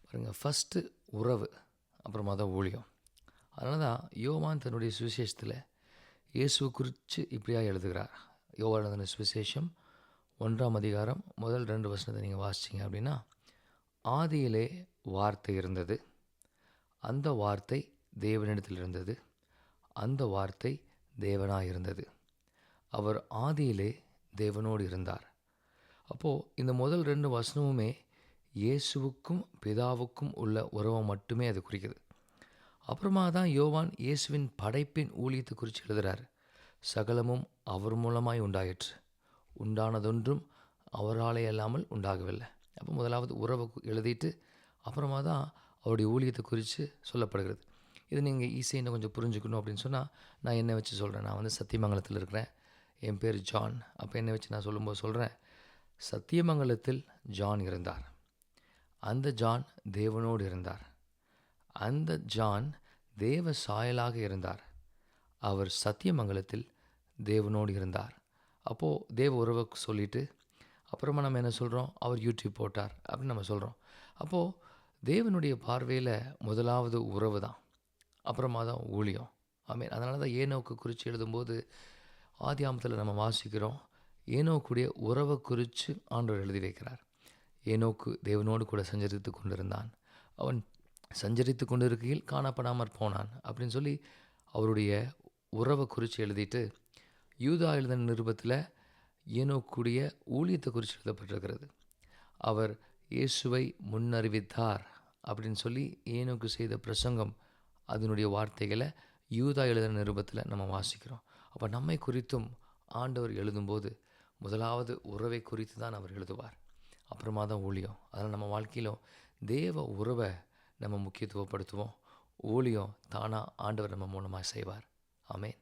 பாருங்கள், ஃபஸ்ட்டு உறவு, அப்புறமா தான் ஊழியம். அதனால தான் யோவான் தன்னுடைய சுவிசேஷத்தில் இயேசுவை குறித்து இப்படியா எழுதுகிறார். யோவான் எழுதின சுவிசேஷம் 1ஆம் அதிகாரம் முதல் 2 வசனத்தை நீங்கள் வாசிச்சிங்க அப்படின்னா, ஆதியிலே வார்த்தை இருந்தது, அந்த வார்த்தை தேவனிடத்தில் இருந்தது, அந்த வார்த்தை தேவனாக இருந்தது, அவர் ஆதியிலே தேவனோடு இருந்தார். அப்போது இந்த முதல் 2 வசனமுமே இயேசுவுக்கும் பிதாவுக்கும் உள்ள உறவை மட்டுமே அது குறிக்குது. அப்புறமா தான் யோவான் இயேசுவின் படைப்பின் ஊழியத்தை குறித்து எழுதுகிறார். சகலமும் அவர் மூலமாய் உண்டாயிற்று, உண்டானதொன்றும் அவராலே அல்லாமல் உண்டாகவில்லை. அப்போ முதலாவது உறவை எழுதிட்டு அப்புறமா தான் அவருடைய ஊழியத்தை குறித்து சொல்லப்படுகிறது. இது நீங்கள் ஈஸியாக கொஞ்சம் புரிஞ்சுக்கணும் அப்படின்னு சொன்னால், நான் என்னை வச்சு சொல்கிறேன். நான் சத்தியமங்கலத்தில் இருக்கிறேன், என் பேர் ஜான். அப்போ என்னை வச்சு நான் சொல்லும்போது சொல்கிறேன், சத்தியமங்கலத்தில் ஜான் இருந்தார், அந்த ஜான் தேவனோடு இருந்தார், அந்த ஜான் தேவ சாயலாக இருந்தார், அவர் சத்தியமங்கலத்தில் தேவனோடு இருந்தார். அப்போது தேவ உறவை சொல்லிவிட்டு அப்புறமா நம்ம என்ன சொல்கிறோம், அவர் யூடியூப் போட்டார் அப்படின்னு நம்ம சொல்கிறோம். அப்போது தேவனுடைய பார்வையில் முதலாவது உறவு தான், அப்புறமா தான் ஊழியம். ஆமீன். அதனால தான் ஏனோக்கு குறித்து எழுதும்போது ஆதியாமத்தில் நம்ம வாசிக்கிறோம், ஏனோக்குடைய உறவை குறித்து ஆண்டவர் எழுதி வைக்கிறார். ஏனோக்கு தேவனோடு கூட சஞ்சரித்து கொண்டிருந்தான், அவன் சஞ்சரித்து கொண்டு இருக்கையில் காணப்படாமற் போனான் அப்படின்னு சொல்லி அவருடைய உறவை குறித்து எழுதிட்டு, யூதா எழுதின நிருபத்தில் ஏனோக்குடைய ஊழியத்தை குறித்து எழுதப்பட்டிருக்கிறது. அவர் இயேசுவை முன்னறிவித்தார் அப்படின்னு சொல்லி ஏனோக்கு செய்த பிரசங்கம், அதனுடைய வார்த்தைகளை யூதா எழுதின நிருபத்தில் நம்ம வாசிக்கிறோம். அப்போ நம்மை குறித்தும் ஆண்டவர் எழுதும்போது முதலாவது உறவை குறித்து தான் அவர் எழுதுவார், அப்புறமா தான் ஊழியம். அதனால் நம்ம வாழ்க்கையிலும் தேவ உறவை நம்ம முக்கியத்துவப்படுத்துவோம், ஊழியம் தானாக ஆண்டவர் நம்ம மூலமாக செய்வார். ஆமேன்.